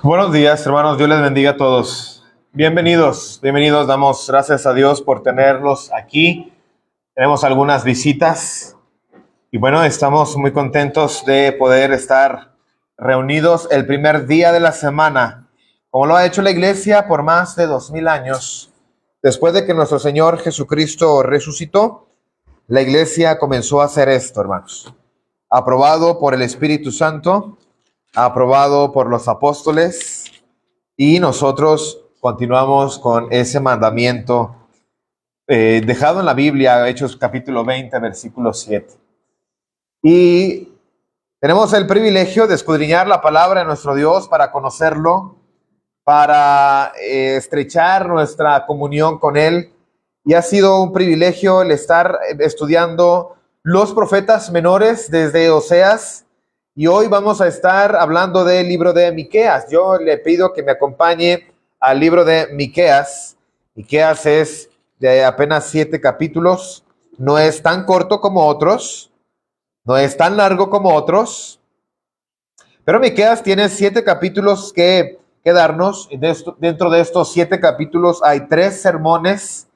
Buenos días, hermanos. Dios les bendiga a todos. Bienvenidos. Damos gracias a Dios por tenerlos aquí. Tenemos algunas visitas y bueno, estamos muy contentos de poder estar reunidos el primer día de la semana, como lo ha hecho la iglesia por más de 2000 años. Después de que nuestro Señor Jesucristo resucitó, la iglesia comenzó a hacer esto, hermanos. Aprobado por el Espíritu Santo, aprobado por los apóstoles, y nosotros continuamos con ese mandamiento dejado en la Biblia, Hechos capítulo 20, versículo 7. Y tenemos el privilegio de escudriñar la palabra de nuestro Dios para conocerlo, para estrechar nuestra comunión con Él. Y ha sido un privilegio el estar estudiando los profetas menores desde Oseas. Y hoy vamos a estar hablando del libro de Miqueas. Yo le pido que me acompañe al libro de Miqueas. Miqueas es de apenas 7 capítulos. No es tan corto como otros. No es tan largo como otros. Pero Miqueas tiene 7 capítulos que darnos. Dentro de estos 7 capítulos hay 3 sermones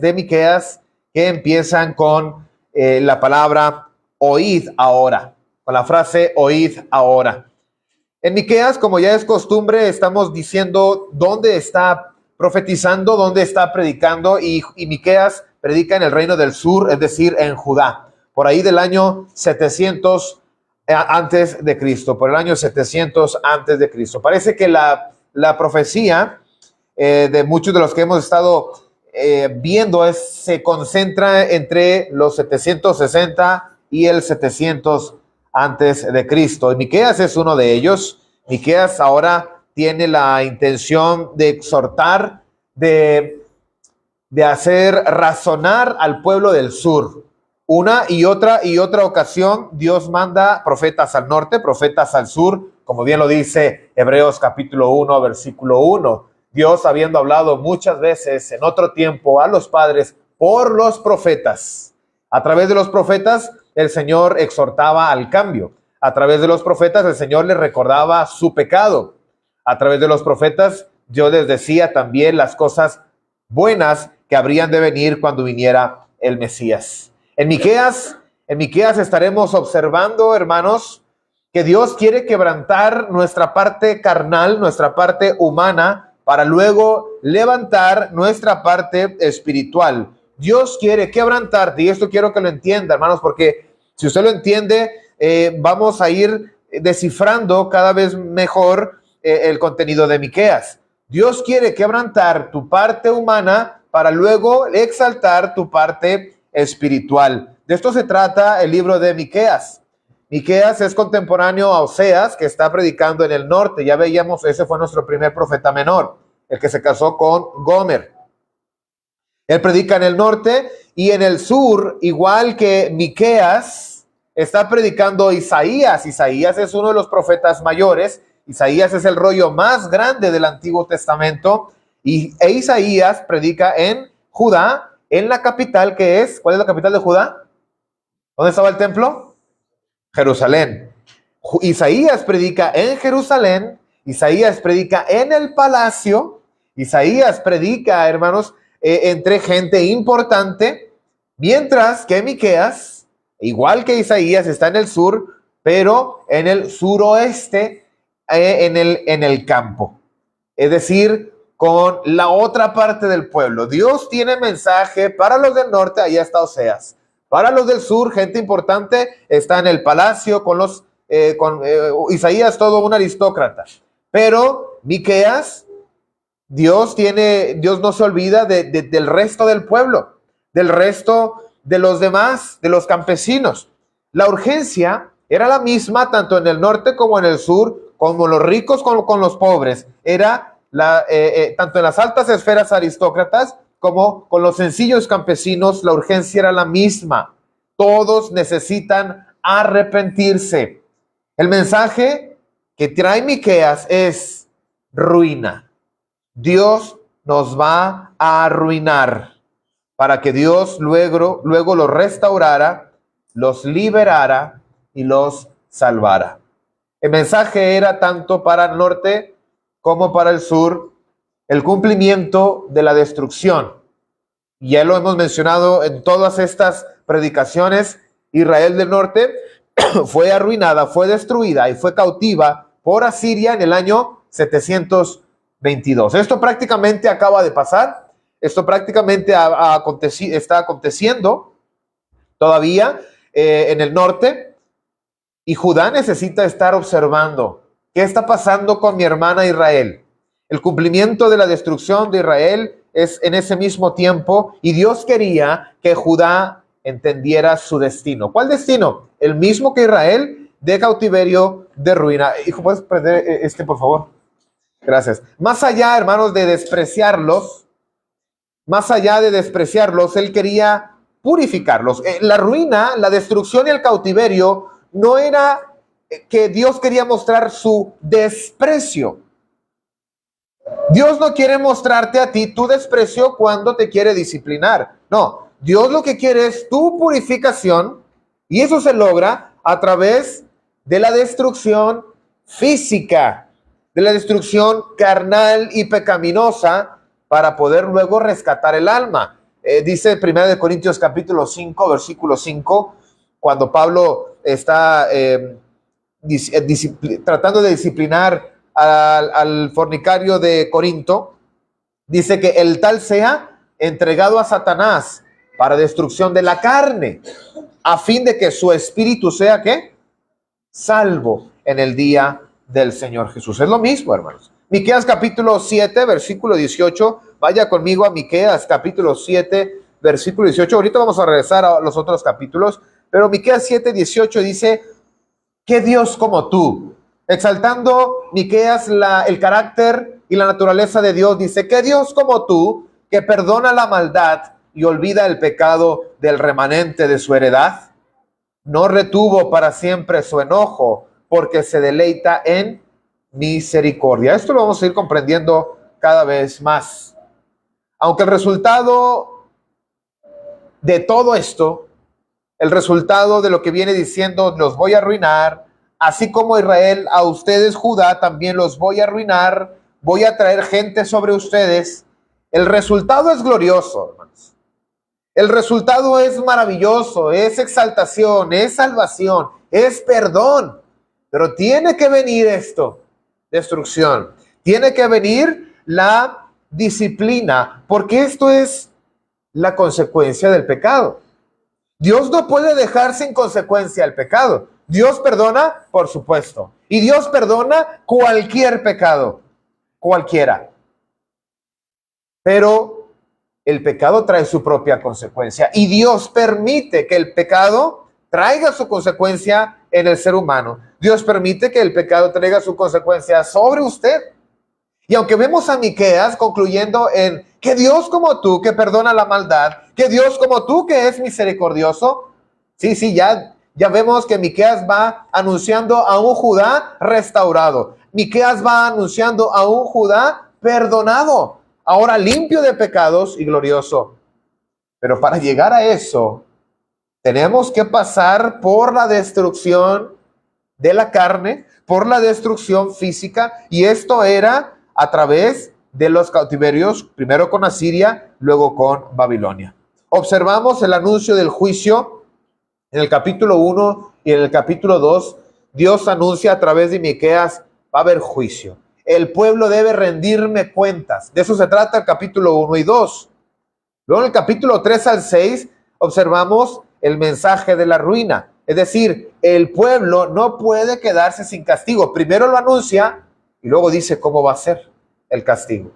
de Miqueas que empiezan con la palabra oíd ahora. Con la frase oíd ahora. En Miqueas, como ya es costumbre, estamos diciendo dónde está profetizando, dónde está predicando, y Miqueas predica en el reino del sur, es decir, en Judá, por ahí del año 700 antes de Cristo, por el año 700 antes de Cristo. Parece que la profecía de muchos de los que hemos estado viendo se concentra entre los 760 y el 700 antes de Cristo. Y Miqueas es uno de ellos. Miqueas ahora tiene la intención de exhortar, de hacer razonar al pueblo del sur. Una y otra ocasión, Dios manda profetas al norte, profetas al sur, como bien lo dice Hebreos capítulo 1, versículo 1. Dios, habiendo hablado muchas veces en otro tiempo a los padres por los profetas. A través de los profetas, el Señor exhortaba al cambio. A través de los profetas, el Señor les recordaba su pecado. A través de los profetas, Dios les decía también las cosas buenas que habrían de venir cuando viniera el Mesías. En Miqueas estaremos observando, hermanos, que Dios quiere quebrantar nuestra parte carnal, nuestra parte humana, para luego levantar nuestra parte espiritual. Dios quiere quebrantarte, y esto quiero que lo entienda, hermanos, porque si usted lo entiende, vamos a ir descifrando cada vez mejor el contenido de Miqueas. Dios quiere quebrantar tu parte humana para luego exaltar tu parte espiritual. De esto se trata el libro de Miqueas. Miqueas es contemporáneo a Oseas, que está predicando en el norte. Ya veíamos, ese fue nuestro primer profeta menor, el que se casó con Gomer. Él predica en el norte, y en el sur, igual que Miqueas, está predicando Isaías. Isaías es uno de los profetas mayores. Isaías es el rollo más grande del Antiguo Testamento, e Isaías predica en Judá, en la capital que es, ¿cuál es la capital de Judá? ¿Dónde estaba el templo? Jerusalén. Isaías predica en Jerusalén, Isaías predica en el palacio, Isaías predica, hermanos, entre gente importante, mientras que Miqueas, igual que Isaías, está en el sur, pero en el suroeste, en el campo, es decir, con la otra parte del pueblo. Dios tiene mensaje para los del norte, allá está Oseas. Para los del sur, gente importante está en el palacio con Isaías, todo un aristócrata. Pero Miqueas, Dios no se olvida del resto del pueblo, del resto de los demás, de los campesinos. La urgencia era la misma tanto en el norte como en el sur, como los ricos con los pobres. Era tanto en las altas esferas aristócratas como con los sencillos campesinos, la urgencia era la misma. Todos necesitan arrepentirse. El mensaje que trae Miqueas es ruina. Dios nos va a arruinar. para que Dios luego los restaurara, los liberara y los salvara. El mensaje era tanto para el norte como para el sur, el cumplimiento de la destrucción. Ya lo hemos mencionado en todas estas predicaciones. Israel del norte fue arruinada, fue destruida y fue cautiva por Asiria en el año 722. Esto prácticamente acaba de pasar. Esto prácticamente está aconteciendo todavía en el norte. Y Judá necesita estar observando qué está pasando con mi hermana Israel. El cumplimiento de la destrucción de Israel es en ese mismo tiempo, y Dios quería que Judá entendiera su destino. ¿Cuál destino? El mismo que Israel, de cautiverio, de ruina. Hijo, ¿puedes prender por favor? Gracias. Más allá, hermanos, de despreciarlos, Él quería purificarlos. La ruina, la destrucción y el cautiverio no era que Dios quería mostrar su desprecio. Dios no quiere mostrarte a ti tu desprecio cuando te quiere disciplinar. No, Dios lo que quiere es tu purificación, y eso se logra a través de la destrucción física, de la destrucción carnal y pecaminosa, para poder luego rescatar el alma. Dice 1 Corintios capítulo 5, versículo 5, cuando Pablo está tratando de disciplinar al fornicario de Corinto, dice que el tal sea entregado a Satanás para destrucción de la carne, a fin de que su espíritu sea, ¿qué? Salvo en el día del Señor Jesús. Es lo mismo, hermanos. Miqueas capítulo 7, versículo 18. Vaya conmigo a Miqueas capítulo 7, versículo 18. Ahorita vamos a regresar a los otros capítulos, pero Miqueas 7, 18 dice: ¿qué Dios como tú? Exaltando Miqueas el carácter y la naturaleza de Dios, dice: ¿qué Dios como tú, que perdona la maldad y olvida el pecado del remanente de su heredad? No retuvo para siempre su enojo, porque se deleita en misericordia. Esto lo vamos a ir comprendiendo cada vez más. Aunque el resultado de todo esto, el resultado de lo que viene diciendo, los voy a arruinar, así como Israel, a ustedes, Judá, también los voy a arruinar, voy a traer gente sobre ustedes. El resultado es glorioso, hermanos. El resultado es maravilloso, es exaltación, es salvación, es perdón. Pero tiene que venir esto, destrucción. Tiene que venir la disciplina, porque esto es la consecuencia del pecado. Dios no puede dejar sin consecuencia el pecado. Dios perdona, por supuesto. Y Dios perdona cualquier pecado, cualquiera. Pero el pecado trae su propia consecuencia. Y Dios permite que el pecado traiga su consecuencia en el ser humano. Dios permite que el pecado traiga su consecuencia sobre usted. Y aunque vemos a Miqueas concluyendo en que Dios como tú, que perdona la maldad, que Dios como tú, que es misericordioso, ya vemos que Miqueas va anunciando a un Judá restaurado. Miqueas va anunciando a un Judá perdonado, ahora limpio de pecados y glorioso. Pero para llegar a eso, tenemos que pasar por la destrucción de la carne, por la destrucción física, y esto era a través de los cautiverios, primero con Asiria, luego con Babilonia. Observamos el anuncio del juicio en el capítulo 1 y en el capítulo 2. Dios anuncia a través de Miqueas: va a haber juicio. El pueblo debe rendirme cuentas. De eso se trata el capítulo 1 y 2. Luego en el capítulo 3 al 6 observamos el mensaje de la ruina. Es decir, el pueblo no puede quedarse sin castigo. Primero lo anuncia y luego dice cómo va a ser el castigo.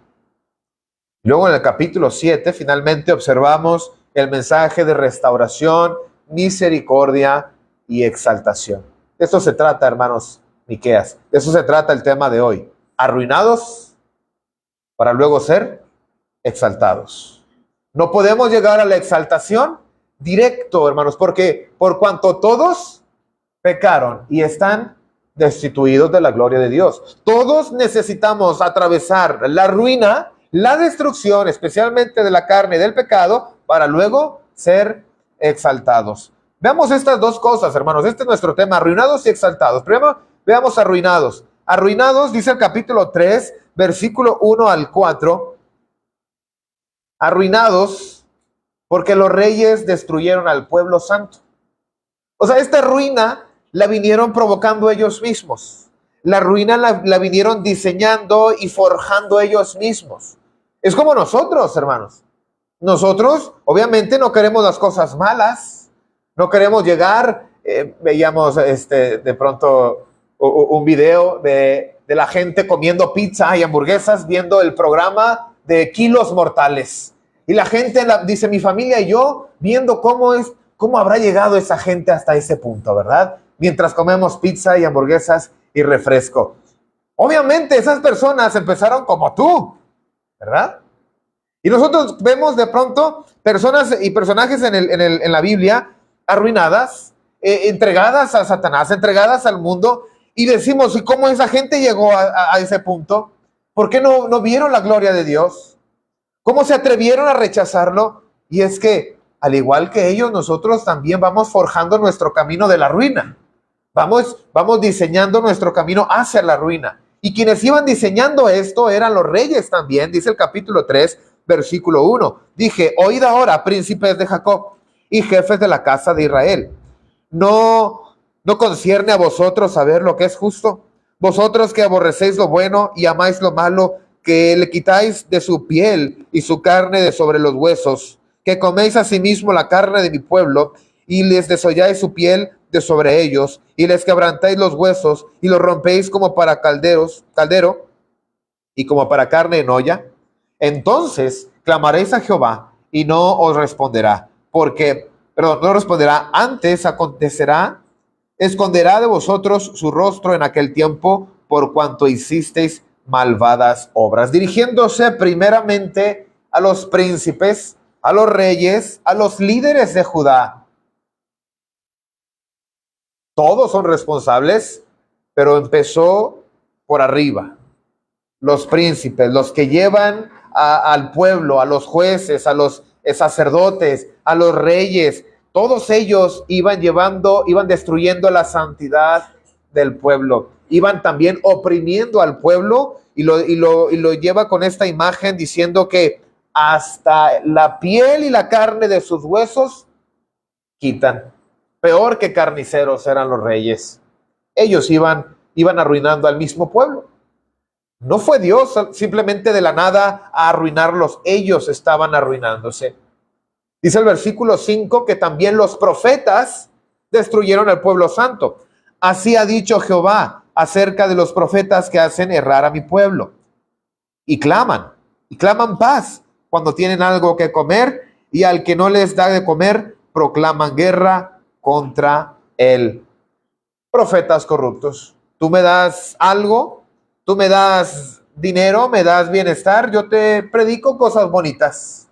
Luego en el capítulo 7 finalmente observamos el mensaje de restauración, misericordia y exaltación. De eso se trata, hermanos Miqueas. De eso se trata el tema de hoy. Arruinados para luego ser exaltados. No podemos llegar a la exaltación directo, hermanos, porque por cuanto todos pecaron y están destituidos de la gloria de Dios. Todos necesitamos atravesar la ruina, la destrucción, especialmente de la carne y del pecado, para luego ser exaltados. Veamos estas dos cosas, hermanos. Este es nuestro tema, arruinados y exaltados. Primero, veamos arruinados. Arruinados, dice el capítulo 3, versículo 1 al 4. Arruinados porque los reyes destruyeron al pueblo santo. O sea, esta ruina la vinieron provocando ellos mismos. La ruina la vinieron diseñando y forjando ellos mismos. Es como nosotros, hermanos. Nosotros, obviamente, no queremos las cosas malas. No queremos llegar, veíamos de pronto un video de la gente comiendo pizza y hamburguesas, viendo el programa de Kilos Mortales. Y la gente, dice mi familia y yo, viendo cómo habrá llegado esa gente hasta ese punto, ¿verdad? Mientras comemos pizza y hamburguesas y refresco. Obviamente esas personas empezaron como tú, ¿verdad? Y nosotros vemos de pronto personas y personajes en la Biblia arruinadas, entregadas a Satanás, entregadas al mundo, y decimos, ¿y cómo esa gente llegó a ese punto? ¿Por qué no vieron la gloria de Dios? ¿Cómo se atrevieron a rechazarlo? Y es que, al igual que ellos, nosotros también vamos forjando nuestro camino de la ruina. Vamos diseñando nuestro camino hacia la ruina. Y quienes iban diseñando esto eran los reyes también, dice el capítulo 3, versículo 1. Dije, oíd ahora, príncipes de Jacob y jefes de la casa de Israel. ¿No concierne a vosotros saber lo que es justo? Vosotros que aborrecéis lo bueno y amáis lo malo, que le quitáis de su piel y su carne de sobre los huesos, que coméis asimismo la carne de mi pueblo y les desolláis su piel de sobre ellos y les quebrantáis los huesos y los rompéis como para caldero y como para carne en olla. Entonces clamaréis a Jehová y no os responderá, no responderá, antes acontecerá, esconderá de vosotros su rostro en aquel tiempo por cuanto hicisteis malvadas obras, dirigiéndose primeramente a los príncipes, a los reyes, a los líderes de Judá. Todos son responsables, pero empezó por arriba. Los príncipes, los que llevan al pueblo, a los jueces, a los sacerdotes, a los reyes, todos ellos iban destruyendo la santidad del pueblo. Iban también oprimiendo al pueblo y lo lleva con esta imagen diciendo que hasta la piel y la carne de sus huesos quitan. Peor que carniceros eran los reyes. Ellos iban arruinando al mismo pueblo. No fue Dios simplemente de la nada a arruinarlos, ellos estaban arruinándose. Dice el versículo 5 que también los profetas destruyeron al pueblo santo. Así ha dicho Jehová acerca de los profetas que hacen errar a mi pueblo. Y claman paz cuando tienen algo que comer, y al que no les da de comer, proclaman guerra contra él. Profetas corruptos. Tú me das algo, tú me das dinero, me das bienestar, yo te predico cosas bonitas.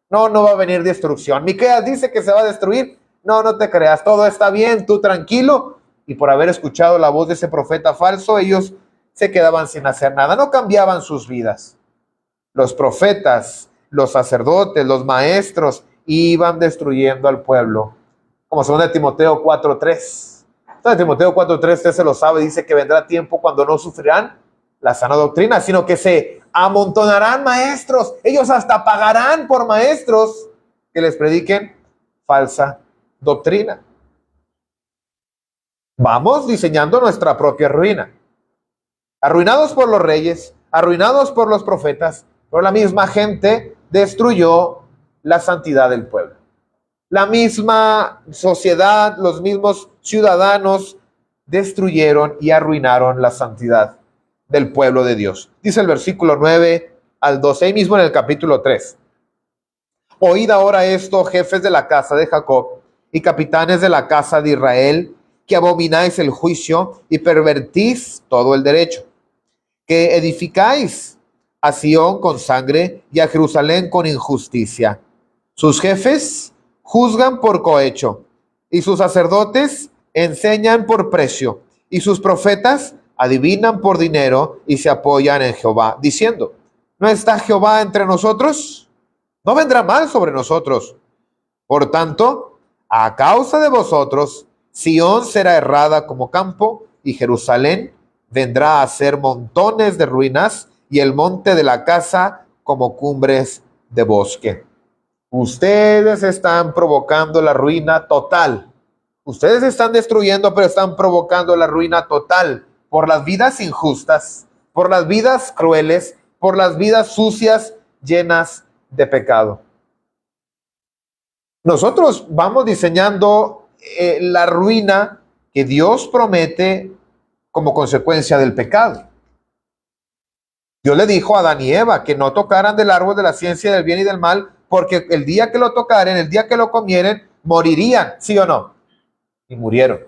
No va a venir destrucción. Miqueas dice que se va a destruir. No te creas, todo está bien, tú tranquilo. Y por haber escuchado la voz de ese profeta falso, ellos se quedaban sin hacer nada, no cambiaban sus vidas. Los profetas, los sacerdotes, los maestros iban destruyendo al pueblo. Como 2 Timoteo 4:3. 2 Timoteo 4:3, usted se lo sabe, dice que vendrá tiempo cuando no sufrirán la sana doctrina, sino que se amontonarán maestros. Ellos hasta pagarán por maestros que les prediquen falsa doctrina. Vamos diseñando nuestra propia ruina. Arruinados por los reyes, arruinados por los profetas, pero la misma gente destruyó la santidad del pueblo. La misma sociedad, los mismos ciudadanos destruyeron y arruinaron la santidad del pueblo de Dios. Dice el versículo 9 al 12, ahí mismo en el capítulo 3. Oíd ahora esto, jefes de la casa de Jacob y capitanes de la casa de Israel, que abomináis el juicio y pervertís todo el derecho, que edificáis a Sión con sangre y a Jerusalén con injusticia. Sus jefes juzgan por cohecho, y sus sacerdotes enseñan por precio, y sus profetas adivinan por dinero y se apoyan en Jehová, diciendo, ¿no está Jehová entre nosotros? No vendrá mal sobre nosotros. Por tanto, a causa de vosotros, Sión será errada como campo, y Jerusalén vendrá a ser montones de ruinas, y el monte de la casa como cumbres de bosque. Ustedes están provocando la ruina total. Ustedes están destruyendo, pero están provocando la ruina total por las vidas injustas, por las vidas crueles, por las vidas sucias, llenas de pecado. Nosotros vamos diseñando la ruina que Dios promete como consecuencia del pecado. Dios le dijo a Adán y Eva que no tocaran del árbol de la ciencia del bien y del mal, porque el día que lo tocaren, el día que lo comieren, morirían, ¿sí o no? Y murieron.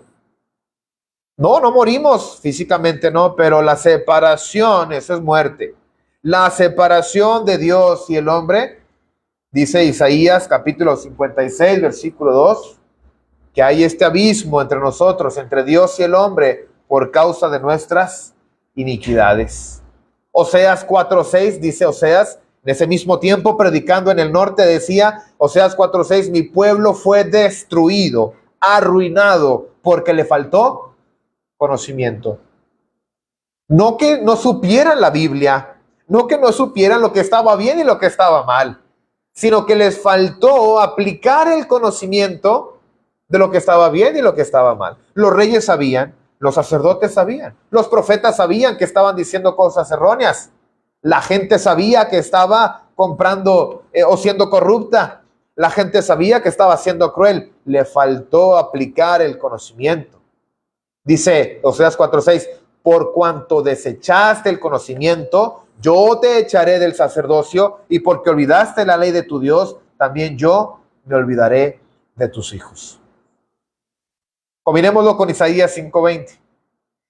No, no morimos físicamente, no, pero la separación, eso es muerte. La separación de Dios y el hombre, dice Isaías capítulo 56, versículo 2, que hay este abismo entre nosotros, entre Dios y el hombre, por causa de nuestras iniquidades. Oseas 4:6, dice Oseas, en ese mismo tiempo predicando en el norte decía, Oseas 4:6, mi pueblo fue destruido, arruinado, porque le faltó conocimiento. No que no supieran la Biblia, no que no supieran lo que estaba bien y lo que estaba mal, sino que les faltó aplicar el conocimiento de lo que estaba bien y lo que estaba mal. Los reyes sabían, los sacerdotes sabían, los profetas sabían que estaban diciendo cosas erróneas, la gente sabía que estaba comprando o siendo corrupta, la gente sabía que estaba siendo cruel, le faltó aplicar el conocimiento. Dice Oseas 4:6, por cuanto desechaste el conocimiento, yo te echaré del sacerdocio, y porque olvidaste la ley de tu Dios, también yo me olvidaré de tus hijos. Combinémoslo con Isaías 5:20.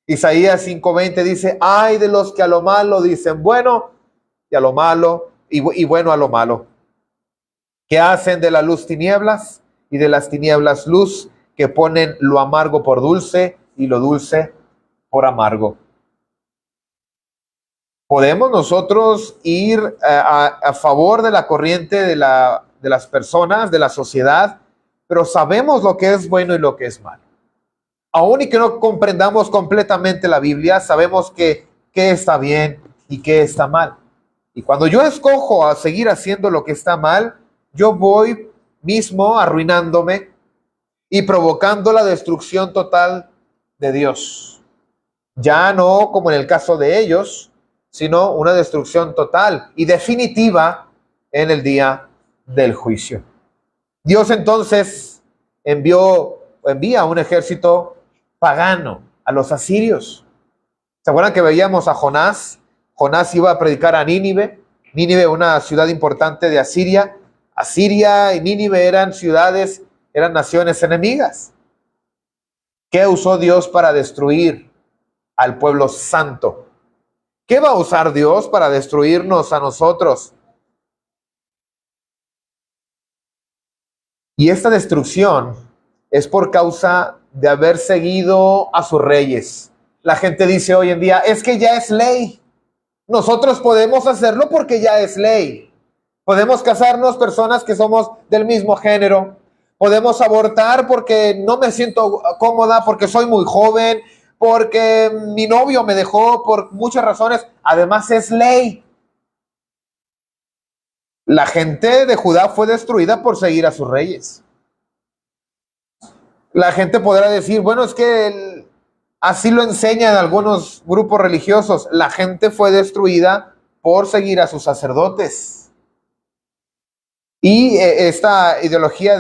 Isaías 5:20 dice, ay de los que a lo malo dicen bueno, y a lo malo, y bueno a lo malo, que hacen de la luz tinieblas, y de las tinieblas luz, que ponen lo amargo por dulce, y lo dulce por amargo. Podemos nosotros ir a favor de la corriente de las personas, de la sociedad, pero sabemos lo que es bueno y lo que es malo. Aún y que no comprendamos completamente la Biblia, sabemos que qué está bien y qué está mal. Y cuando yo escojo a seguir haciendo lo que está mal, yo voy mismo arruinándome y provocando la destrucción total de Dios. Ya no como en el caso de ellos, sino una destrucción total y definitiva en el día del juicio. Dios entonces envía un ejército pagano a los asirios. ¿Se acuerdan que veíamos a Jonás? Jonás iba a predicar a Nínive. Nínive, una ciudad importante de Asiria. Asiria y Nínive eran ciudades, eran naciones enemigas. ¿Qué usó Dios para destruir al pueblo santo? ¿Qué va a usar Dios para destruirnos a nosotros? Y esta destrucción es por causa de haber seguido a sus reyes. La gente dice hoy en día, es que ya es ley. Nosotros podemos hacerlo porque ya es ley. Podemos casarnos personas que somos del mismo género. Podemos abortar porque no me siento cómoda, porque soy muy joven, porque mi novio me dejó, por muchas razones. Además es ley. La gente de Judá fue destruida por seguir a sus reyes. La gente podrá decir, bueno, es que así lo enseñan algunos grupos religiosos. La gente fue destruida por seguir a sus sacerdotes. Y esta ideología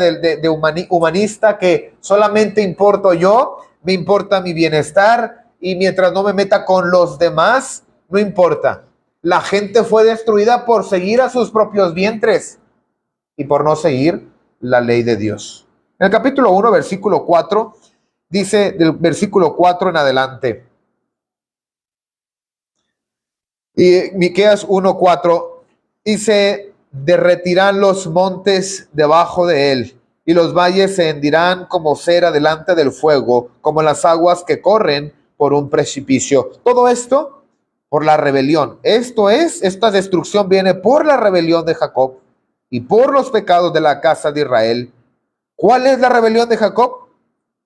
humanista que solamente importo yo, me importa mi bienestar y mientras no me meta con los demás, no importa. La gente fue destruida por seguir a sus propios vientres y por no seguir la ley de Dios. En el capítulo 1, versículo 4, dice del versículo 4 en adelante. Y Miqueas 1:4 dice, derretirán los montes debajo de él, y los valles se hendirán como cera delante del fuego, como las aguas que corren por un precipicio. Todo esto por la rebelión. Esta destrucción viene por la rebelión de Jacob y por los pecados de la casa de Israel, ¿Cuál es la rebelión de Jacob?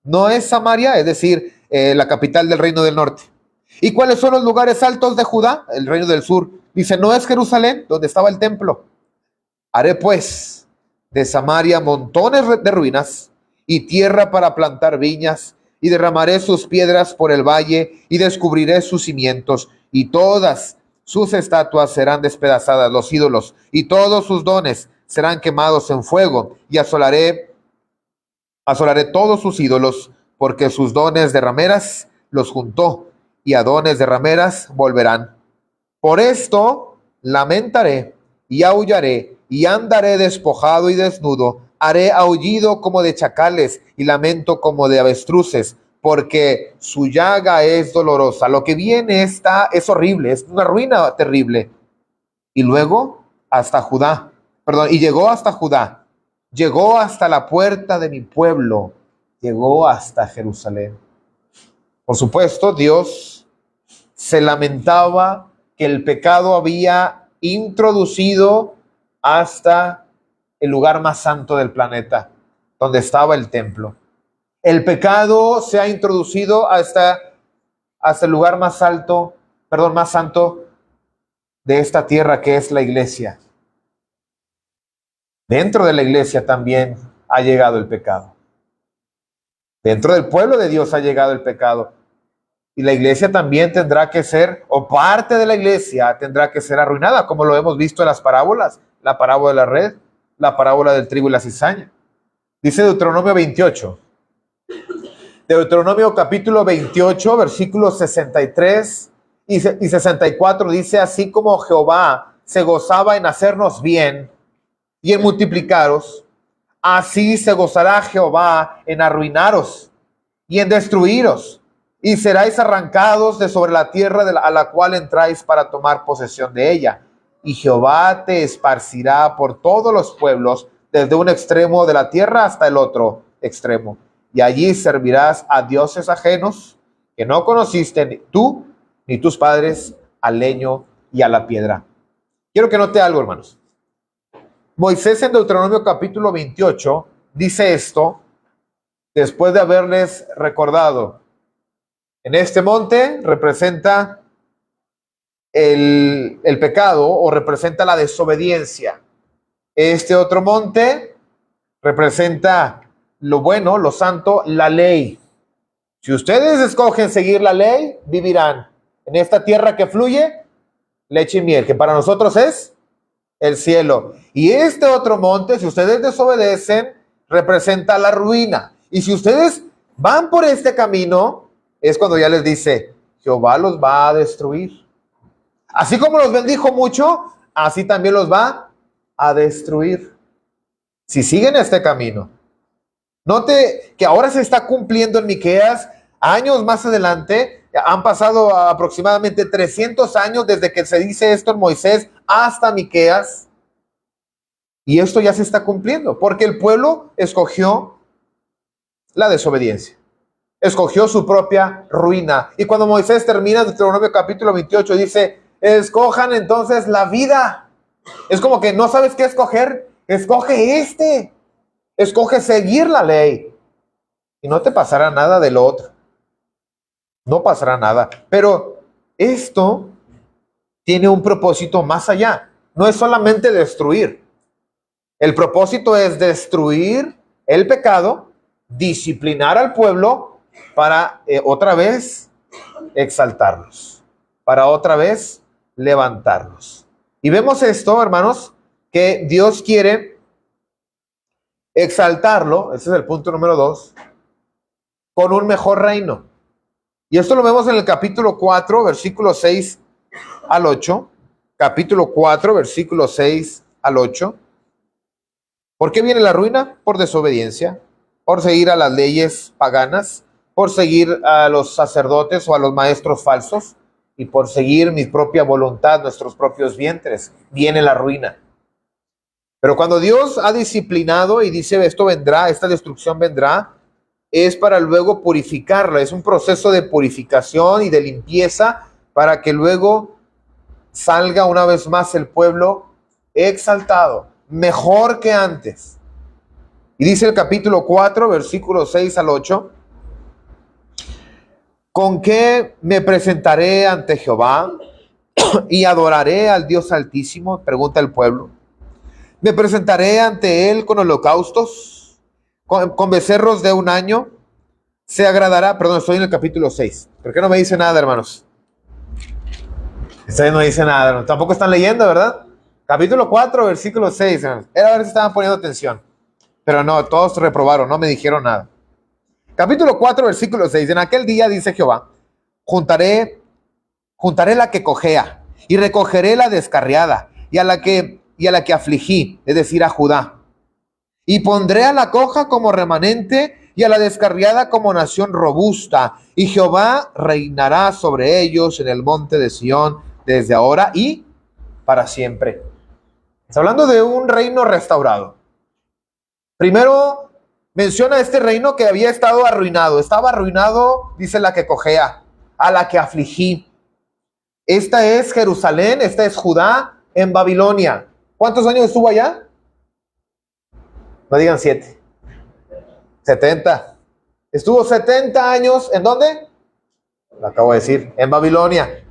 No es Samaria, es decir, la capital del reino del norte. ¿Y cuáles son los lugares altos de Judá? El reino del sur. Dice, no es Jerusalén, donde estaba el templo. Haré pues de Samaria montones de ruinas y tierra para plantar viñas, y derramaré sus piedras por el valle y descubriré sus cimientos, y todas sus estatuas serán despedazadas, los ídolos, y todos sus dones serán quemados en fuego, y asolaré todos sus ídolos, porque sus dones de rameras los juntó, y a dones de rameras volverán. Por esto lamentaré y aullaré y andaré despojado y desnudo. Haré aullido como de chacales y lamento como de avestruces, porque su llaga es dolorosa. Lo que viene es horrible, es una ruina terrible. Y luego hasta Judá, perdón, y llegó hasta Judá, llegó hasta la puerta de mi pueblo, llegó hasta Jerusalén. Por supuesto, Dios se lamentaba que el pecado había introducido hasta el lugar más santo del planeta, donde estaba el templo. El pecado se ha introducido hasta el lugar más alto, más santo de esta tierra, que es la iglesia. Dentro de la iglesia también ha llegado el pecado. Dentro del pueblo de Dios ha llegado el pecado. Y la iglesia también tendrá que ser, o parte de la iglesia tendrá que ser arruinada, como lo hemos visto en las parábolas, la parábola de la red, la parábola del trigo y la cizaña. Dice Deuteronomio 28. Deuteronomio capítulo 28, versículos 63 y 64 dice, así como Jehová se gozaba en hacernos bien y en multiplicaros, así se gozará Jehová en arruinaros y en destruiros, y seráis arrancados de sobre la tierra a la cual entráis para tomar posesión de ella. Y Jehová te esparcirá por todos los pueblos, desde un extremo de la tierra hasta el otro extremo. Y allí servirás a dioses ajenos que no conociste ni tú ni tus padres, al leño y a la piedra. Quiero que note algo, hermanos. Moisés en Deuteronomio capítulo 28 dice esto después de haberles recordado. En este monte representa el pecado, o representa la desobediencia. Este otro monte representa lo bueno, lo santo, la ley. Si ustedes escogen seguir la ley, vivirán en esta tierra que fluye leche y miel, que para nosotros es el cielo. Y este otro monte, si ustedes desobedecen, representa la ruina. Y si ustedes van por este camino, es cuando ya les dice, Jehová los va a destruir. Así como los bendijo mucho, así también los va a destruir. Si siguen este camino. Note que ahora se está cumpliendo en Miqueas, años más adelante, han pasado aproximadamente 300 años desde que se dice esto en Moisés hasta Miqueas. Y esto ya se está cumpliendo, porque el pueblo escogió la desobediencia. Escogió su propia ruina. Y cuando Moisés termina Deuteronomio capítulo 28, dice, escojan entonces la vida. Es como que no sabes qué escoger, escoge este. Escoge seguir la ley. Y no te pasará nada de lo otro. No pasará nada. Pero esto tiene un propósito más allá. No es solamente destruir. El propósito es destruir el pecado, disciplinar al pueblo, para otra vez exaltarlos, para otra vez levantarlos. Y vemos esto, hermanos, que Dios quiere exaltarlo, ese es el punto número 2, con un mejor reino. Y esto lo vemos en el capítulo 4, versículo 6 al 8. Capítulo 4, versículo 6 al 8. ¿Por qué viene la ruina? Por desobediencia, por seguir a las leyes paganas, por seguir a los sacerdotes o a los maestros falsos, y por seguir mi propia voluntad, nuestros propios vientres, viene la ruina. Pero cuando Dios ha disciplinado y dice esto vendrá, esta destrucción vendrá, es para luego purificarla, es un proceso de purificación y de limpieza para que luego salga una vez más el pueblo exaltado, mejor que antes. Y dice el capítulo 4, versículos 6 al 8. ¿Con qué me presentaré ante Jehová y adoraré al Dios Altísimo? Pregunta el pueblo. ¿Me presentaré ante él con holocaustos, con becerros de un año? Se agradará. Perdón, estoy en el capítulo 6. ¿Por qué no me dice nada, hermanos? Ustedes no dicen nada, hermanos. Tampoco están leyendo, ¿verdad? Capítulo 4, versículo 6, hermanos. Era a ver si estaban poniendo atención. Pero no, todos reprobaron, no me dijeron nada. Capítulo 4, versículo 6. En aquel día, dice Jehová, juntaré la que cojea y recogeré la descarriada y a la que afligí, es decir, a Judá. Y pondré a la coja como remanente y a la descarriada como nación robusta. Y Jehová reinará sobre ellos en el monte de Sión desde ahora y para siempre. Está hablando de un reino restaurado. Primero menciona este reino que había estado arruinado. Estaba arruinado, dice la que cojea, a la que afligí. Esta es Jerusalén, esta es Judá en Babilonia. ¿Cuántos años estuvo allá? No digan 7. 70. Estuvo 70 años, ¿en dónde? Lo acabo de decir, en Babilonia.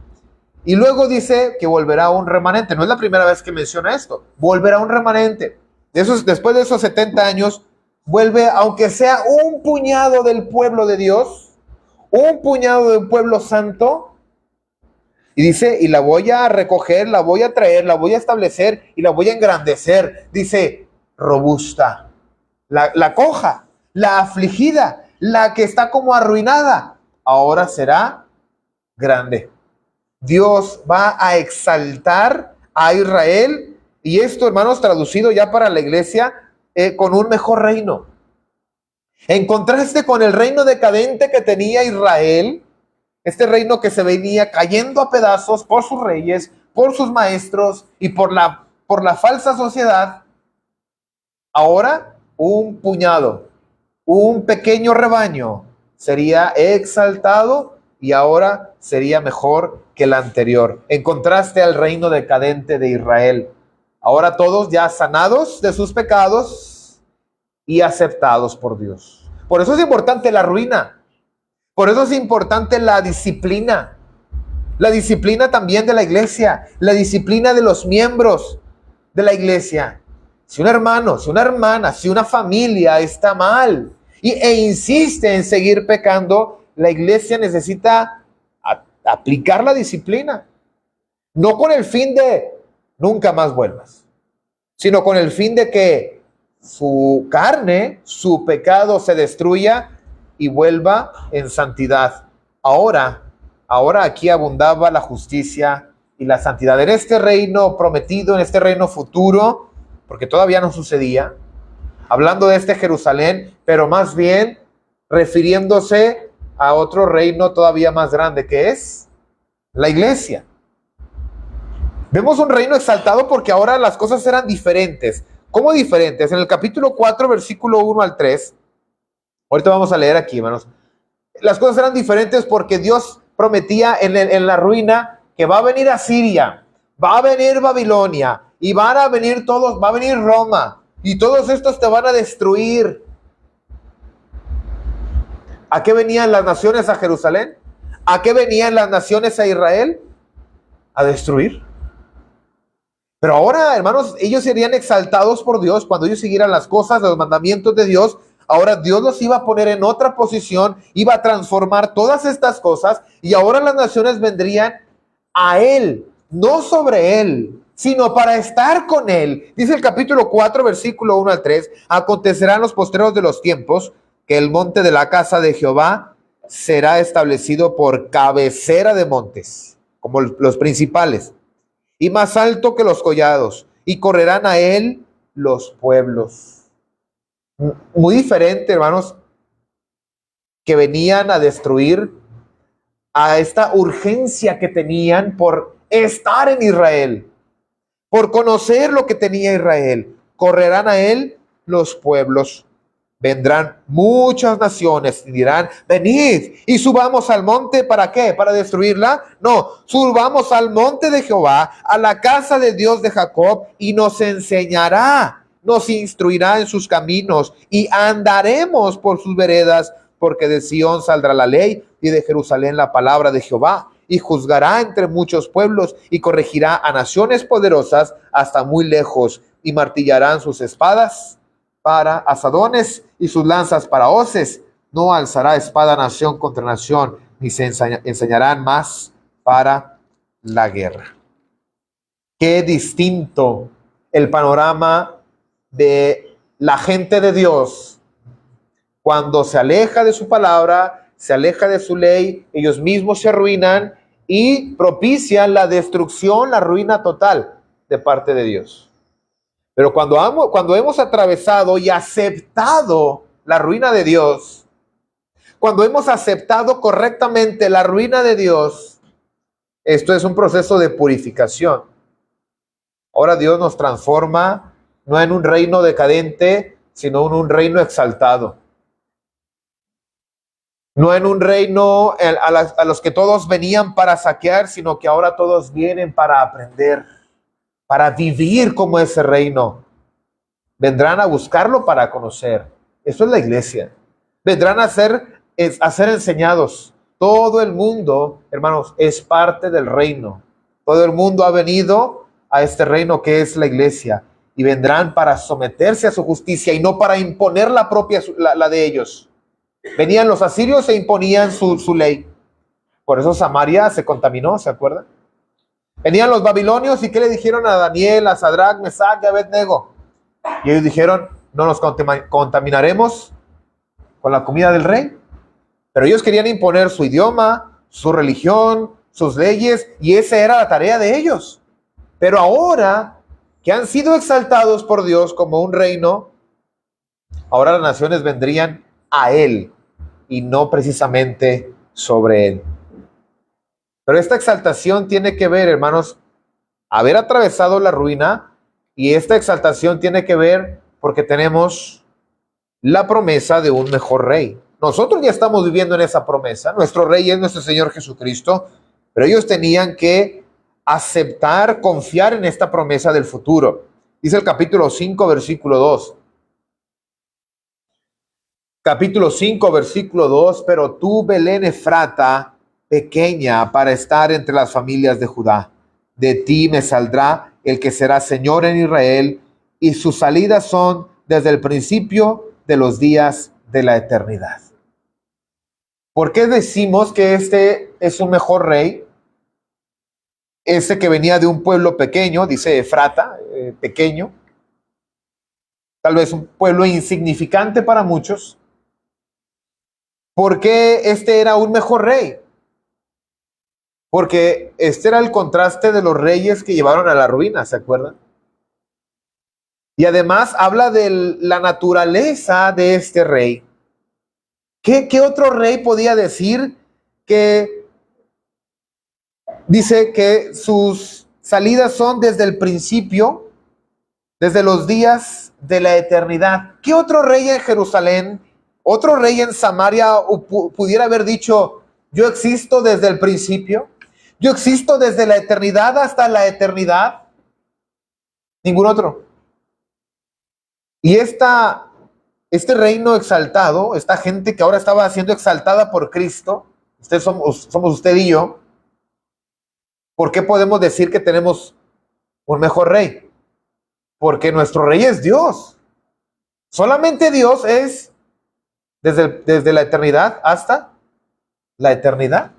Y luego dice que volverá un remanente. No es la primera vez que menciona esto. Volverá un remanente. Después de esos 70 años, vuelve, aunque sea un puñado del pueblo de Dios, un puñado del pueblo santo. Y dice, y la voy a recoger, la voy a traer, la voy a establecer y la voy a engrandecer. Dice, robusta. La coja, la afligida, la que está como arruinada, ahora será grande. Dios va a exaltar a Israel, y esto, hermanos, traducido ya para la iglesia, con un mejor reino. En contraste con el reino decadente que tenía Israel, este reino que se venía cayendo a pedazos por sus reyes, por sus maestros y por la falsa sociedad, ahora un puñado, un pequeño rebaño sería exaltado y ahora sería mejor que el anterior. En contraste al reino decadente de Israel, ahora todos ya sanados de sus pecados y aceptados por Dios. Por eso es importante la ruina. Por eso es importante la disciplina también de la iglesia, la disciplina de los miembros de la iglesia. Si un hermano, si una hermana, si una familia está mal e insiste en seguir pecando, la iglesia necesita aplicar la disciplina. No con el fin de nunca más vuelvas, sino con el fin de que su carne, su pecado se destruya y vuelva en santidad. Ahora aquí abundaba la justicia y la santidad. En este reino prometido, en este reino futuro, porque todavía no sucedía, hablando de este Jerusalén, pero más bien refiriéndose a otro reino todavía más grande, que es la iglesia. Vemos un reino exaltado porque ahora las cosas eran diferentes. ¿Cómo diferentes? En el capítulo 4, versículo 1 al 3, ahorita vamos a leer aquí, hermanos. Las cosas eran diferentes porque Dios prometía en la ruina que va a venir Asiria, va a venir Babilonia, y van a venir todos, va a venir Roma, y todos estos te van a destruir. ¿A qué venían las naciones a Jerusalén? ¿A qué venían las naciones a Israel? A destruir. Pero ahora, hermanos, ellos serían exaltados por Dios cuando ellos siguieran las cosas, los mandamientos de Dios. Ahora Dios los iba a poner en otra posición, iba a transformar todas estas cosas, y ahora las naciones vendrían a Él, no sobre Él, sino para estar con Él. Dice el capítulo 4, versículo 1 al 3, acontecerán los postreros de los tiempos, que el monte de la casa de Jehová será establecido por cabecera de montes, como los principales, y más alto que los collados, y correrán a Él los pueblos. Muy diferente, hermanos, que venían a destruir, a esta urgencia que tenían por estar en Israel, por conocer lo que tenía Israel. Correrán a Él los pueblos. Vendrán muchas naciones y dirán, venid y subamos al monte. ¿Para qué? ¿Para destruirla? No, subamos al monte de Jehová, a la casa de Dios de Jacob, y nos enseñará nos instruirá en sus caminos y andaremos por sus veredas, porque de Sión saldrá la ley y de Jerusalén la palabra de Jehová, y juzgará entre muchos pueblos y corregirá a naciones poderosas hasta muy lejos, y martillarán sus espadas para asadones y sus lanzas para hoces. No alzará espada nación contra nación, ni se enseñarán más para la guerra. Qué distinto el panorama de la gente de Dios cuando se aleja de su palabra, se aleja de su ley, ellos mismos se arruinan y propician la destrucción, la ruina total de parte de Dios. Pero cuando hemos atravesado y aceptado la ruina de Dios, cuando hemos aceptado correctamente la ruina de Dios, esto es un proceso de purificación. Ahora Dios nos transforma no en un reino decadente, sino en un reino exaltado. No en un reino a los que todos venían para saquear, sino que ahora todos vienen para aprender, para vivir como ese reino. Vendrán a buscarlo para conocer. Eso es la iglesia. Vendrán a ser enseñados. Todo el mundo, hermanos, es parte del reino. Todo el mundo ha venido a este reino que es la iglesia. Y vendrán para someterse a su justicia y no para imponer la propia, la de ellos. Venían los asirios e imponían su ley. Por eso Samaria se contaminó, ¿se acuerdan? Venían los babilonios y ¿qué le dijeron a Daniel, a Sadrach, Mesach y Abednego? Y ellos dijeron, no nos contaminaremos con la comida del rey. Pero ellos querían imponer su idioma, su religión, sus leyes, y esa era la tarea de ellos. Pero ahora que han sido exaltados por Dios como un reino, ahora las naciones vendrían a él y no precisamente sobre él. Pero esta exaltación tiene que ver, hermanos, haber atravesado la ruina, y esta exaltación tiene que ver porque tenemos la promesa de un mejor rey. Nosotros ya estamos viviendo en esa promesa. Nuestro rey es nuestro Señor Jesucristo, pero ellos tenían que aceptar, confiar en esta promesa del futuro. Dice el capítulo 5, versículo 2. Capítulo 5, versículo 2, pero tú, Belén Efrata, pequeña para estar entre las familias de Judá, de ti me saldrá el que será Señor en Israel, y sus salidas son desde el principio de los días de la eternidad. ¿Por qué decimos que este es un mejor rey? Ese que venía de un pueblo pequeño, dice Efrata, pequeño, tal vez un pueblo insignificante para muchos. ¿Por qué este era un mejor rey? Porque este era el contraste de los reyes que llevaron a la ruina, ¿se acuerdan? Y además habla de la naturaleza de este rey. ¿Qué otro rey podía decir que dice que sus salidas son desde el principio, desde los días de la eternidad? ¿Qué otro rey en Jerusalén, otro rey en Samaria pudiera haber dicho, yo existo desde el principio? Yo existo desde la eternidad hasta la eternidad. Ningún otro. Y este reino exaltado, esta gente que ahora estaba siendo exaltada por Cristo, somos usted y yo, ¿por qué podemos decir que tenemos un mejor rey? Porque nuestro rey es Dios. Solamente Dios es desde la eternidad hasta la eternidad.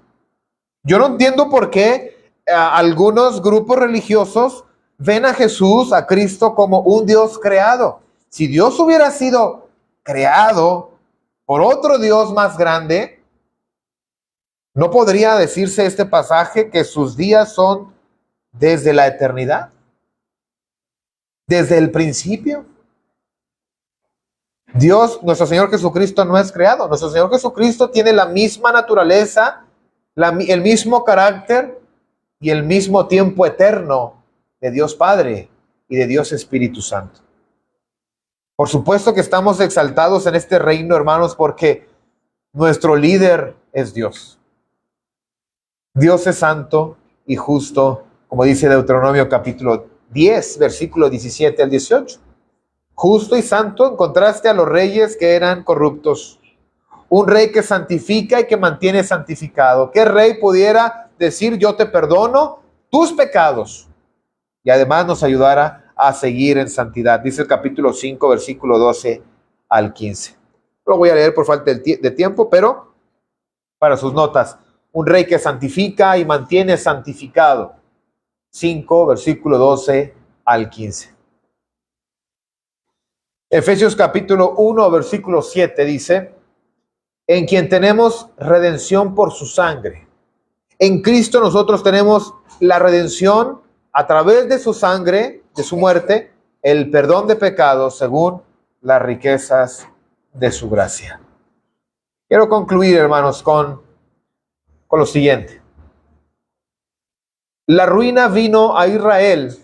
Yo no entiendo por qué algunos grupos religiosos ven a Jesús, a Cristo, como un Dios creado. Si Dios hubiera sido creado por otro Dios más grande, ¿no podría decirse este pasaje que sus días son desde la eternidad? Desde el principio. Dios, nuestro Señor Jesucristo, no es creado. Nuestro Señor Jesucristo tiene la misma naturaleza, el mismo carácter y el mismo tiempo eterno de Dios Padre y de Dios Espíritu Santo. Por supuesto que estamos exaltados en este reino, hermanos, porque nuestro líder es Dios. Dios es santo y justo, como dice Deuteronomio capítulo 10, versículo 17 al 18. justo y santo, en contraste a los reyes que eran corruptos. Un rey que santifica y que mantiene santificado. ¿Qué rey pudiera decir, yo te perdono tus pecados? Y además nos ayudara a seguir en santidad. Dice el capítulo 5, versículo 12 al 15. Lo voy a leer por falta de tiempo, pero para sus notas. Un rey que santifica y mantiene santificado. 5, versículo 12 al 15. Efesios capítulo 1, versículo 7 dice, en quien tenemos redención por su sangre. En Cristo nosotros tenemos la redención a través de su sangre, de su muerte, el perdón de pecados según las riquezas de su gracia. Quiero concluir, hermanos, con lo siguiente. La ruina vino a Israel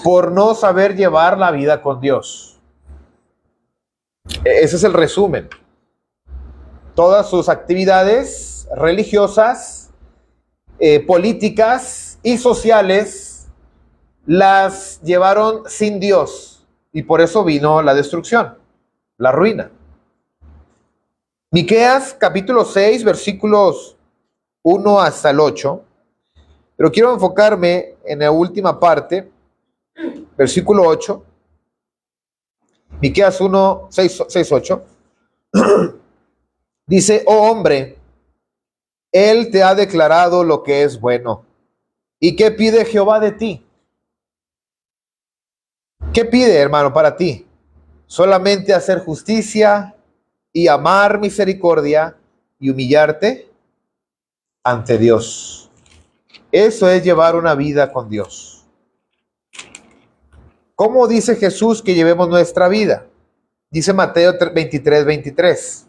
por no saber llevar la vida con Dios. Ese es el resumen. Todas sus actividades religiosas, políticas y sociales las llevaron sin Dios y por eso vino la destrucción, la ruina. Miqueas capítulo 6 versículos 1 hasta el 8, pero quiero enfocarme en la última parte, versículo 8, Miqueas 1, 6, 8, dice, oh hombre, él te ha declarado lo que es bueno. ¿Y qué pide Jehová de ti? ¿Qué pide, hermano, para ti? Solamente hacer justicia y amar misericordia y humillarte ante Dios. Eso es llevar una vida con Dios. ¿Cómo dice Jesús que llevemos nuestra vida? Dice Mateo 23, 23.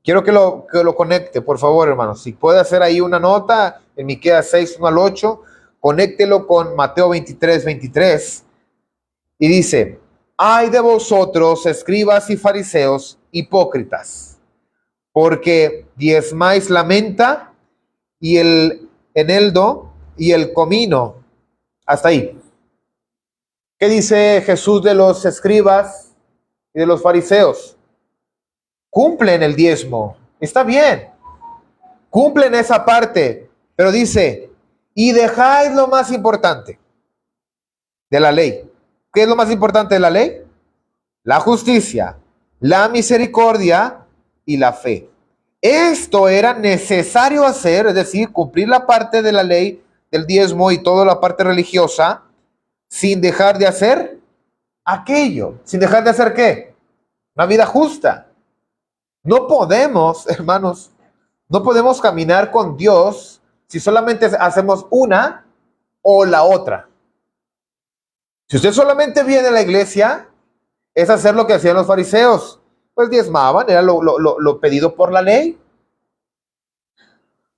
Quiero que lo conecte, por favor, hermano. Si puede hacer ahí una nota en Miqueas 6, 1 al 8, conéctelo con Mateo 23, 23. Y dice, ay de vosotros, escribas y fariseos, hipócritas, porque diezmáis la menta y el eneldo y el comino. Hasta ahí. ¿Qué dice Jesús de los escribas y de los fariseos? Cumplen el diezmo, está bien, cumplen esa parte, pero dice, y dejáis lo más importante de la ley. ¿Qué es lo más importante de la ley? La justicia, la misericordia y la fe. Esto era necesario hacer, es decir, cumplir la parte de la ley del diezmo y toda la parte religiosa, sin dejar de hacer aquello. ¿Sin dejar de hacer qué? Una vida justa. No podemos, hermanos, no podemos caminar con Dios si solamente hacemos una o la otra. Si usted solamente viene a la iglesia, es hacer lo que hacían los fariseos. Pues diezmaban, era lo pedido por la ley,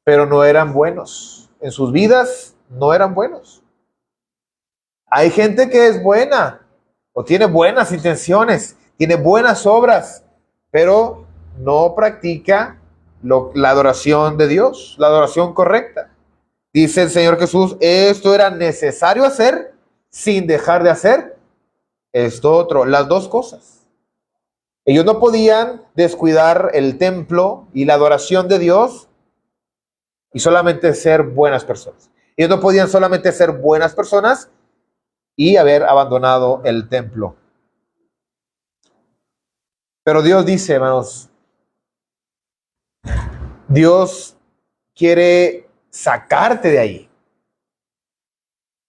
pero no eran buenos. En sus vidas no eran buenos. Hay gente que es buena o tiene buenas intenciones, tiene buenas obras, pero no practica la adoración de Dios, la adoración correcta. Dice el Señor Jesús, esto era necesario hacer sin dejar de hacer esto otro, las dos cosas. Ellos no podían descuidar el templo y la adoración de Dios y solamente ser buenas personas. Ellos no podían solamente ser buenas personas y haber abandonado el templo. Pero Dios dice, hermanos, Dios quiere sacarte de ahí.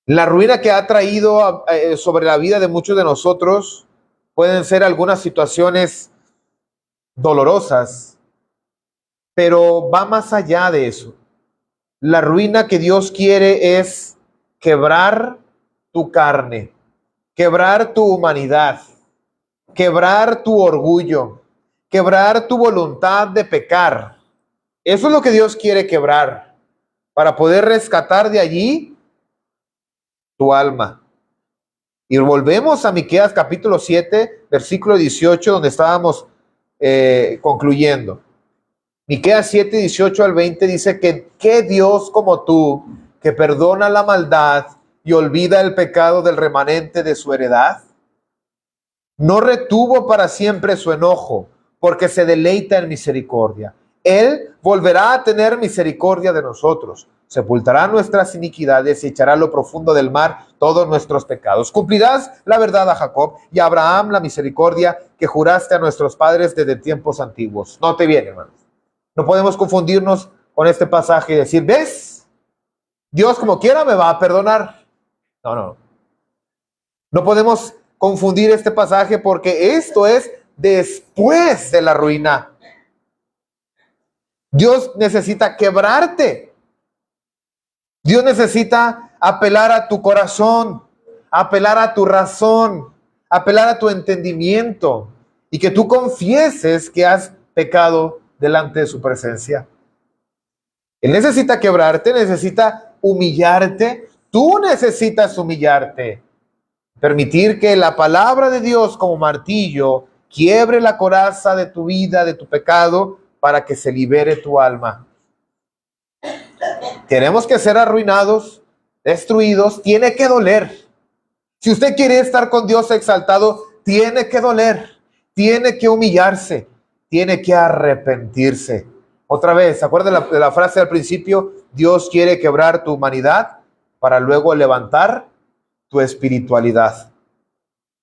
La ruina que ha traído sobre la vida de muchos de nosotros pueden ser algunas situaciones dolorosas, pero va más allá de eso. La ruina que Dios quiere es quebrar tu carne, quebrar tu humanidad, quebrar tu orgullo, quebrar tu voluntad de pecar. Eso es lo que Dios quiere quebrar para poder rescatar de allí tu alma. Y volvemos a Miqueas capítulo 7, versículo 18, donde estábamos concluyendo. Miqueas 7, 18 al 20 dice que ¿qué Dios como tú, que perdona la maldad y olvida el pecado del remanente de su heredad? No retuvo para siempre su enojo, porque se deleita en misericordia. Él volverá a tener misericordia de nosotros, sepultará nuestras iniquidades y echará a lo profundo del mar todos nuestros pecados. Cumplirás la verdad a Jacob y a Abraham la misericordia que juraste a nuestros padres desde tiempos antiguos. Note bien, hermanos. No podemos confundirnos con este pasaje y decir, ¿ves? Dios como quiera me va a perdonar. No. No podemos confundir este pasaje porque esto es después de la ruina. Dios necesita quebrarte. Dios necesita apelar a tu corazón, apelar a tu razón, apelar a tu entendimiento y que tú confieses que has pecado delante de su presencia. Él necesita quebrarte, necesita humillarte. Tú necesitas humillarte. Permitir que la palabra de Dios como martillo quiebre la coraza de tu vida, de tu pecado, para que se libere tu alma. Tenemos que ser arruinados, destruidos, tiene que doler. Si usted quiere estar con Dios exaltado, tiene que doler, tiene que humillarse, tiene que arrepentirse. Otra vez, ¿se acuerdan de la frase al principio? Dios quiere quebrar tu humanidad para luego levantar tu espiritualidad.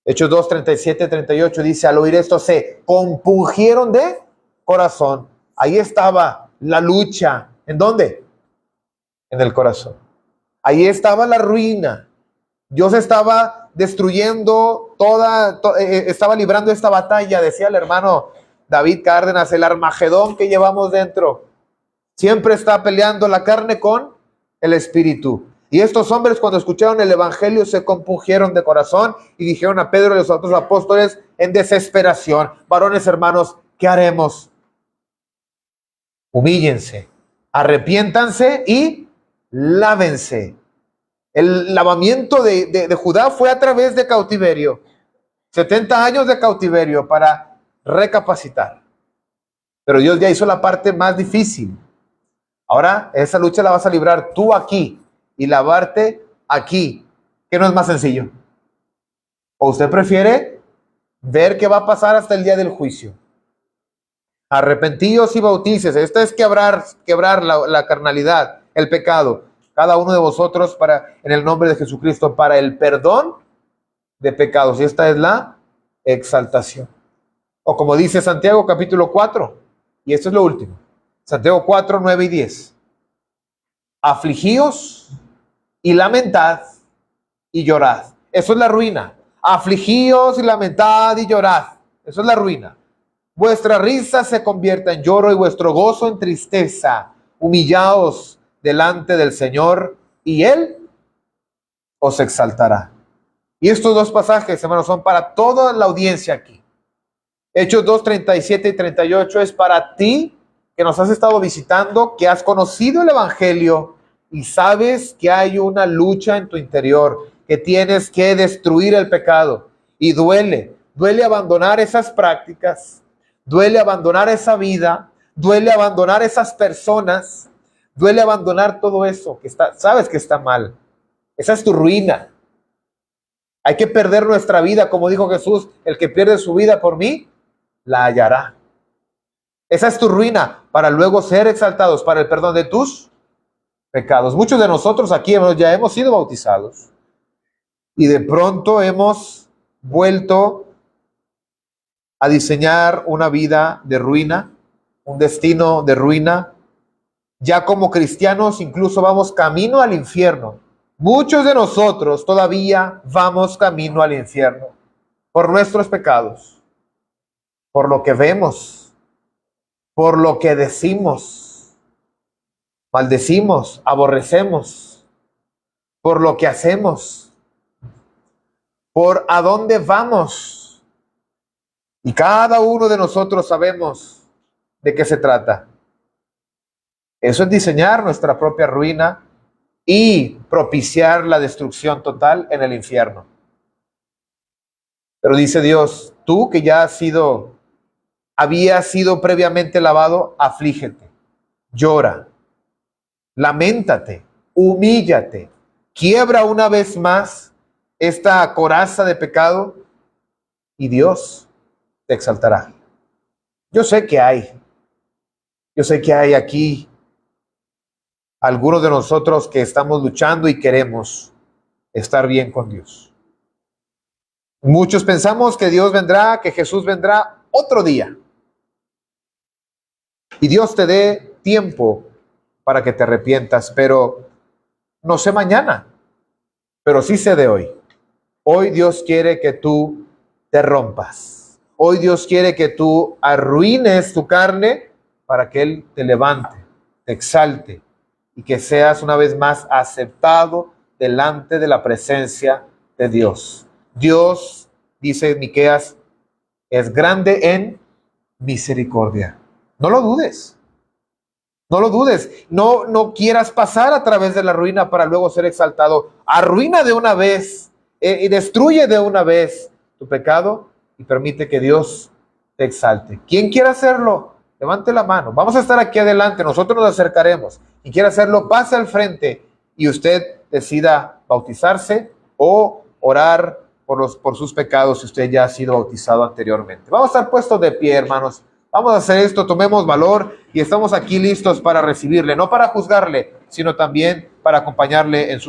Hechos 2, 37, 38 dice, al oír esto se compungieron de corazón. Ahí estaba la lucha. ¿En dónde? En el corazón. Ahí estaba la ruina. Dios estaba destruyendo estaba librando esta batalla, decía el hermano David Cárdenas, el Armagedón que llevamos dentro. Siempre está peleando la carne con el espíritu. Y estos hombres, cuando escucharon el evangelio, se compungieron de corazón y dijeron a Pedro y los otros apóstoles en desesperación, varones hermanos, ¿qué haremos? Humíllense, arrepiéntanse y lávense. El lavamiento de Judá fue a través de cautiverio. 70 años de cautiverio para recapacitar. Pero Dios ya hizo la parte más difícil. Ahora esa lucha la vas a librar tú aquí y lavarte aquí. ¿Qué no es más sencillo? ¿O usted prefiere ver qué va a pasar hasta el día del juicio? Arrepentíos y bautíces. Esto es quebrar la carnalidad, el pecado. Cada uno de vosotros en el nombre de Jesucristo para el perdón de pecados. Y esta es la exaltación. O como dice Santiago capítulo 4. Y esto es lo último. Santiago 4, 9 y 10. Afligíos y lamentad y llorad. Eso es la ruina. Afligíos y lamentad y llorad. Eso es la ruina. Vuestra risa se convierta en lloro y vuestro gozo en tristeza. Humillaos delante del Señor y Él os exaltará. Y estos dos pasajes, hermanos, son para toda la audiencia aquí. Hechos 2, 37 y 38 es para ti que nos has estado visitando, que has conocido el evangelio y sabes que hay una lucha en tu interior, que tienes que destruir el pecado. Y duele abandonar esas prácticas, duele abandonar esa vida, duele abandonar esas personas, duele abandonar todo eso que sabes que está mal. Esa es tu ruina. Hay que perder nuestra vida, como dijo Jesús, el que pierde su vida por mí, la hallará. Esa es tu ruina, para luego ser exaltados para el perdón de tus pecados. Muchos de nosotros aquí ya hemos sido bautizados y de pronto hemos vuelto a diseñar una vida de ruina, un destino de ruina. Ya como cristianos incluso vamos camino al infierno. Muchos de nosotros todavía vamos camino al infierno por nuestros pecados, por lo que vemos, por lo que decimos, maldecimos, aborrecemos, por lo que hacemos, por a dónde vamos. Y cada uno de nosotros sabemos de qué se trata. Eso es diseñar nuestra propia ruina y propiciar la destrucción total en el infierno. Pero dice Dios, tú que ya habías sido previamente lavado, aflígete, llora, lamentate, humíllate, quiebra una vez más esta coraza de pecado y Dios te exaltará. Yo sé que hay aquí algunos de nosotros que estamos luchando y queremos estar bien con Dios. Muchos pensamos que Dios vendrá, que Jesús vendrá otro día. Y Dios te dé tiempo para que te arrepientas, pero no sé mañana, pero sí sé de hoy. Hoy Dios quiere que tú te rompas. Hoy Dios quiere que tú arruines tu carne para que Él te levante, te exalte y que seas una vez más aceptado delante de la presencia de Dios. Dios, dice Miqueas, es grande en misericordia. No lo dudes. No lo dudes. No quieras pasar a través de la ruina para luego ser exaltado. Arruina de una vez y destruye de una vez tu pecado y permite que Dios te exalte. ¿Quién quiere hacerlo? Levante la mano. Vamos a estar aquí adelante. Nosotros nos acercaremos. Quien quiera hacerlo, pase al frente y usted decida bautizarse o orar por sus pecados si usted ya ha sido bautizado anteriormente. Vamos a estar puestos de pie, hermanos. Vamos a hacer esto, tomemos valor y estamos aquí listos para recibirle, no para juzgarle, sino también para acompañarle en su